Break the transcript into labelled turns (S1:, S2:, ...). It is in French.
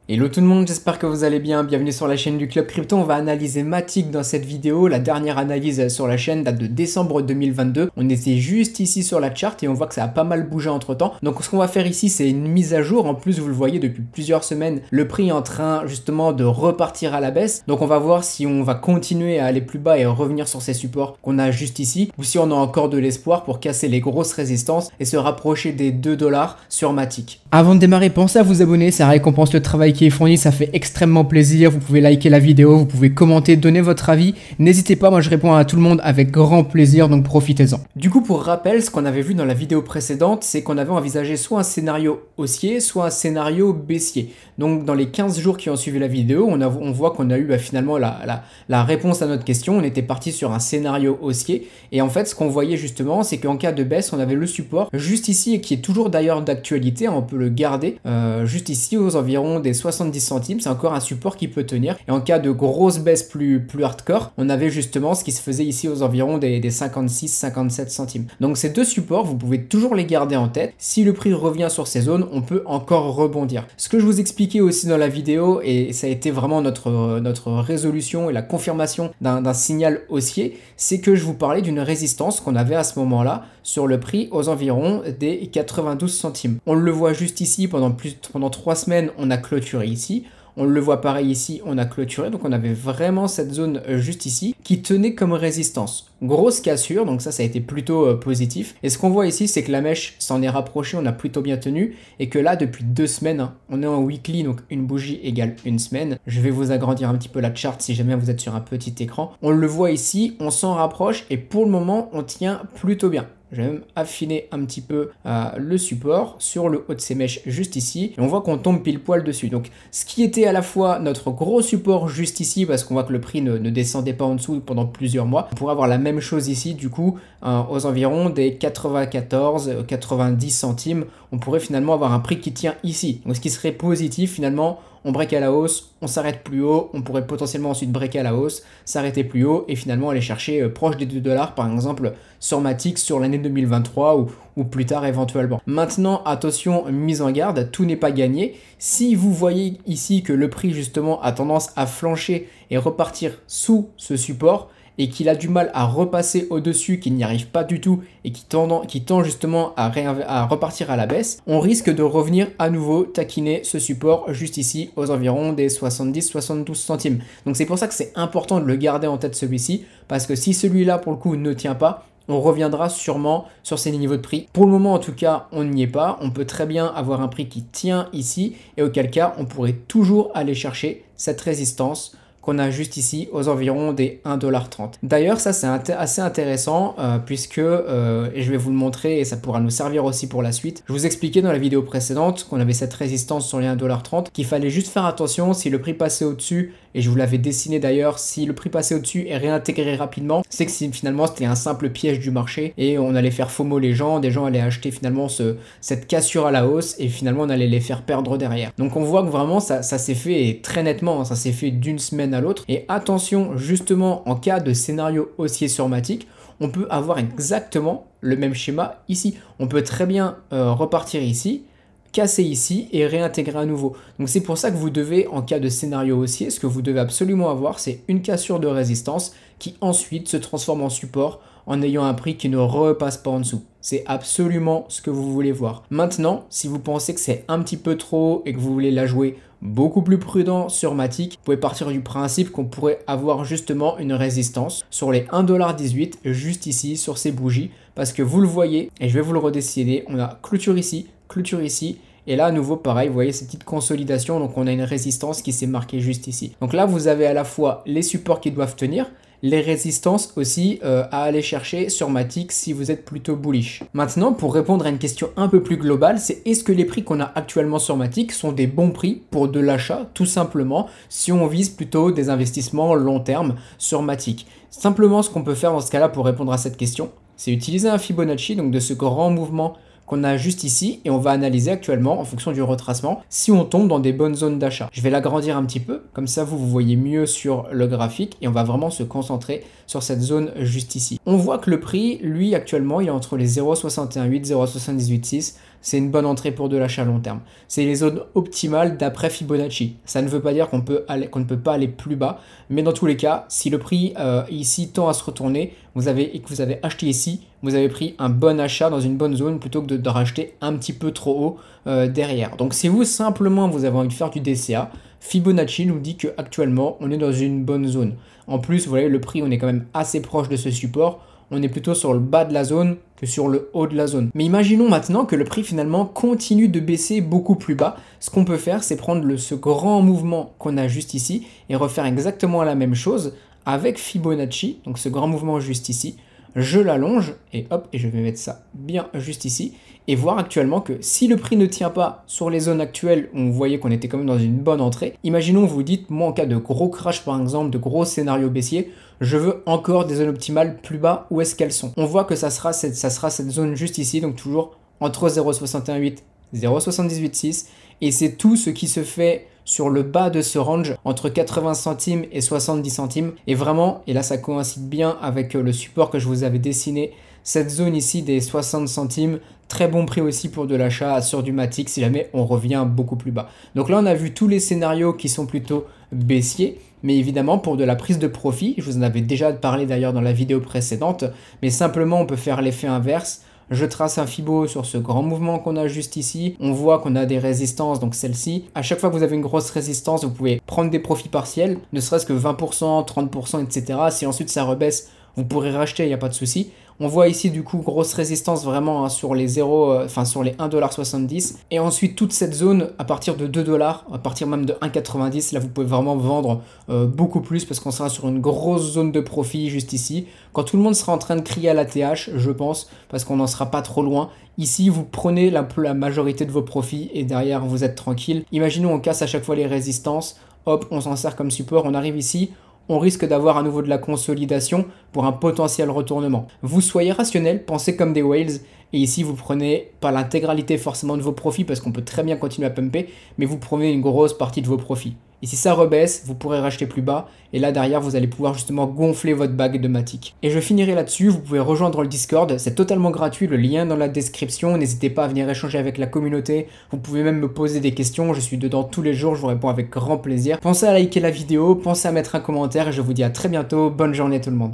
S1: Hello tout le monde, j'espère que vous allez bien, bienvenue sur la chaîne du Club Crypto. On va analyser Matic dans cette vidéo. La dernière analyse sur la chaîne date de décembre 2022. On était juste ici sur la chart et on voit que ça a pas mal bougé entre temps. Donc ce qu'on va faire ici, c'est une mise à jour. En plus, vous le voyez depuis plusieurs semaines, le prix est en train justement de repartir à la baisse. Donc on va voir si on va continuer à aller plus bas et revenir sur ces supports qu'on a juste ici, ou si on a encore de l'espoir pour casser les grosses résistances et se rapprocher des 2 $ sur Matic. Avant de démarrer, pensez à vous abonner, ça récompense le travail qui est fourni, ça fait extrêmement plaisir. Vous pouvez liker la vidéo, vous pouvez commenter, donner votre avis. N'hésitez pas, moi je réponds à tout le monde avec grand plaisir, donc profitez-en. Du coup, pour rappel, ce qu'on avait vu dans la vidéo précédente, c'est qu'on avait envisagé soit un scénario haussier, soit un scénario baissier. Donc dans les 15 jours qui ont suivi la vidéo, on voit qu'on a eu finalement la réponse à notre question. On était parti sur un scénario haussier. Et en fait, ce qu'on voyait justement, c'est qu'en cas de baisse, on avait le support juste ici, et qui est toujours d'ailleurs d'actualité, on peut le garder juste ici aux environs des 70 centimes. C'est encore un support qui peut tenir. Et en cas de grosse baisse plus hardcore, on avait justement ce qui se faisait ici aux environs des 56-57 centimes. Donc ces deux supports, vous pouvez toujours les garder en tête. Si le prix revient sur ces zones, on peut encore rebondir. Ce que je vous expliquais aussi dans la vidéo, et ça a été vraiment notre résolution et la confirmation d'un signal haussier, c'est que je vous parlais d'une résistance qu'on avait à ce moment-là sur le prix aux environs des 92 centimes. On le voit juste ici, pendant 3 semaines, on a clôturé ici. On le voit pareil ici, on a clôturé, donc on avait vraiment cette zone juste ici qui tenait comme résistance. Grosse cassure, donc ça a été plutôt positif. Et ce qu'on voit ici, c'est que la mèche s'en est rapprochée, on a plutôt bien tenu, et que là, depuis 2 semaines, on est en weekly, donc une bougie égale une semaine. Je vais vous agrandir un petit peu la chart si jamais vous êtes sur un petit écran. On le voit ici, on s'en rapproche, et pour le moment, on tient plutôt bien. Je vais même affiner un petit peu le support sur le haut de ces mèches juste ici. Et on voit qu'on tombe pile poil dessus. Donc ce qui était à la fois notre gros support juste ici, parce qu'on voit que le prix ne descendait pas en dessous pendant plusieurs mois. On pourrait avoir la même chose ici du coup aux environs des 94-90 centimes. On pourrait finalement avoir un prix qui tient ici. Donc ce qui serait positif finalement. On break à la hausse, on s'arrête plus haut, on pourrait potentiellement ensuite breaker à la hausse, s'arrêter plus haut et finalement aller chercher proche des 2 $ par exemple sur Matic sur l'année 2023 ou plus tard éventuellement. Maintenant, attention, mise en garde, tout n'est pas gagné. Si vous voyez ici que le prix justement a tendance à flancher et repartir sous ce support, et qu'il a du mal à repasser au-dessus, qu'il n'y arrive pas du tout et qui tend justement à repartir à la baisse, on risque de revenir à nouveau taquiner ce support juste ici aux environs des 70-72 centimes. Donc c'est pour ça que c'est important de le garder en tête celui-ci, parce que si celui-là pour le coup ne tient pas, on reviendra sûrement sur ces niveaux de prix. Pour le moment en tout cas, on n'y est pas. On peut très bien avoir un prix qui tient ici et auquel cas on pourrait toujours aller chercher cette résistance qu'on a juste ici aux environs des 1,30 $. D'ailleurs, ça c'est assez intéressant puisque, et je vais vous le montrer et ça pourra nous servir aussi pour la suite, je vous expliquais dans la vidéo précédente qu'on avait cette résistance sur les 1,30 $, qu'il fallait juste faire attention si le prix passait au-dessus, et je vous l'avais dessiné d'ailleurs, si le prix passait au-dessus et réintégré rapidement, c'est que finalement c'était un simple piège du marché et on allait faire FOMO les gens, des gens allaient acheter finalement cette cassure à la hausse et finalement on allait les faire perdre derrière. Donc on voit que vraiment ça s'est fait et très nettement, ça s'est fait d'une semaine à l'autre. Et attention, justement en cas de scénario haussier sur Matic, on peut avoir exactement le même schéma ici. On peut très bien repartir ici, casser ici et réintégrer à nouveau. Donc c'est pour ça que vous devez, en cas de scénario haussier, ce que vous devez absolument avoir, c'est une cassure de résistance qui ensuite se transforme en support en ayant un prix qui ne repasse pas en dessous. C'est absolument ce que vous voulez voir. Maintenant, si vous pensez que c'est un petit peu trop et que vous voulez la jouer beaucoup plus prudent sur Matic, vous pouvez partir du principe qu'on pourrait avoir justement une résistance sur les 1,18 $, juste ici sur ces bougies, parce que vous le voyez, et je vais vous le redessiner, on a clôture ici, et là à nouveau pareil, vous voyez cette petite consolidation, donc on a une résistance qui s'est marquée juste ici. Donc là vous avez à la fois les supports qui doivent tenir, les résistances aussi à aller chercher sur Matic si vous êtes plutôt bullish. Maintenant, pour répondre à une question un peu plus globale, c'est est-ce que les prix qu'on a actuellement sur Matic sont des bons prix pour de l'achat, tout simplement, si on vise plutôt des investissements long terme sur Matic. Simplement, ce qu'on peut faire dans ce cas-là pour répondre à cette question, c'est utiliser un Fibonacci, donc de ce grand mouvement qu'on a juste ici, et on va analyser actuellement en fonction du retracement si on tombe dans des bonnes zones d'achat. Je vais l'agrandir un petit peu, comme ça vous voyez mieux sur le graphique et on va vraiment se concentrer sur cette zone juste ici. On voit que le prix, lui, actuellement, il est entre les 0,618, 0,786. C'est une bonne entrée pour de l'achat à long terme. C'est les zones optimales d'après Fibonacci. Ça ne veut pas dire qu'on ne peut pas aller plus bas, mais dans tous les cas, si le prix ici tend à se retourner, et que vous avez acheté ici, vous avez pris un bon achat dans une bonne zone plutôt que de racheter un petit peu trop haut derrière. Donc si vous simplement vous avez envie de faire du DCA, Fibonacci nous dit qu'actuellement on est dans une bonne zone. En plus, vous voyez le prix, on est quand même assez proche de ce support. On est plutôt sur le bas de la zone que sur le haut de la zone. Mais imaginons maintenant que le prix finalement continue de baisser beaucoup plus bas. Ce qu'on peut faire, c'est prendre ce grand mouvement qu'on a juste ici et refaire exactement la même chose avec Fibonacci, donc ce grand mouvement juste ici. Je l'allonge et hop, et je vais mettre ça bien juste ici et voir actuellement que si le prix ne tient pas sur les zones actuelles où on voyait qu'on était quand même dans une bonne entrée, imaginons vous dites, moi en cas de gros crash par exemple, de gros scénarios baissiers, je veux encore des zones optimales plus bas, où est-ce qu'elles sont? On voit que ça sera cette zone juste ici, donc toujours entre 0,618, 0,786 et c'est tout ce qui se fait sur le bas de ce range entre 80 centimes et 70 centimes et vraiment, et là ça coïncide bien avec le support que je vous avais dessiné, cette zone ici des 60 centimes, très bon prix aussi pour de l'achat sur du Matic si jamais on revient beaucoup plus bas. Donc là on a vu tous les scénarios qui sont plutôt baissiers, mais évidemment pour de la prise de profit, je vous en avais déjà parlé d'ailleurs dans la vidéo précédente, mais simplement on peut faire l'effet inverse. Je trace un Fibo sur ce grand mouvement qu'on a juste ici. On voit qu'on a des résistances, donc celle-ci. À chaque fois que vous avez une grosse résistance, vous pouvez prendre des profits partiels, ne serait-ce que 20%, 30%, etc. Si ensuite ça rebaisse, vous pourrez racheter, il n'y a pas de souci. On voit ici du coup grosse résistance vraiment sur les 1,70$. Et ensuite toute cette zone à partir de 2$, à partir même de 1,90$, là vous pouvez vraiment vendre beaucoup plus parce qu'on sera sur une grosse zone de profit juste ici. Quand tout le monde sera en train de crier à la TH, je pense, parce qu'on n'en sera pas trop loin. Ici, vous prenez la majorité de vos profits et derrière vous êtes tranquille. Imaginons on casse à chaque fois les résistances, hop, on s'en sert comme support, on arrive ici. On risque d'avoir à nouveau de la consolidation pour un potentiel retournement. Vous soyez rationnel, pensez comme des whales, et ici vous prenez pas l'intégralité forcément de vos profits parce qu'on peut très bien continuer à pumper, mais vous prenez une grosse partie de vos profits. Et si ça rebaisse, vous pourrez racheter plus bas, et là derrière vous allez pouvoir justement gonfler votre bague de Matic. Et je finirai là-dessus, vous pouvez rejoindre le Discord, c'est totalement gratuit, le lien dans la description, n'hésitez pas à venir échanger avec la communauté, vous pouvez même me poser des questions, je suis dedans tous les jours, je vous réponds avec grand plaisir. Pensez à liker la vidéo, pensez à mettre un commentaire, et je vous dis à très bientôt, bonne journée tout le monde.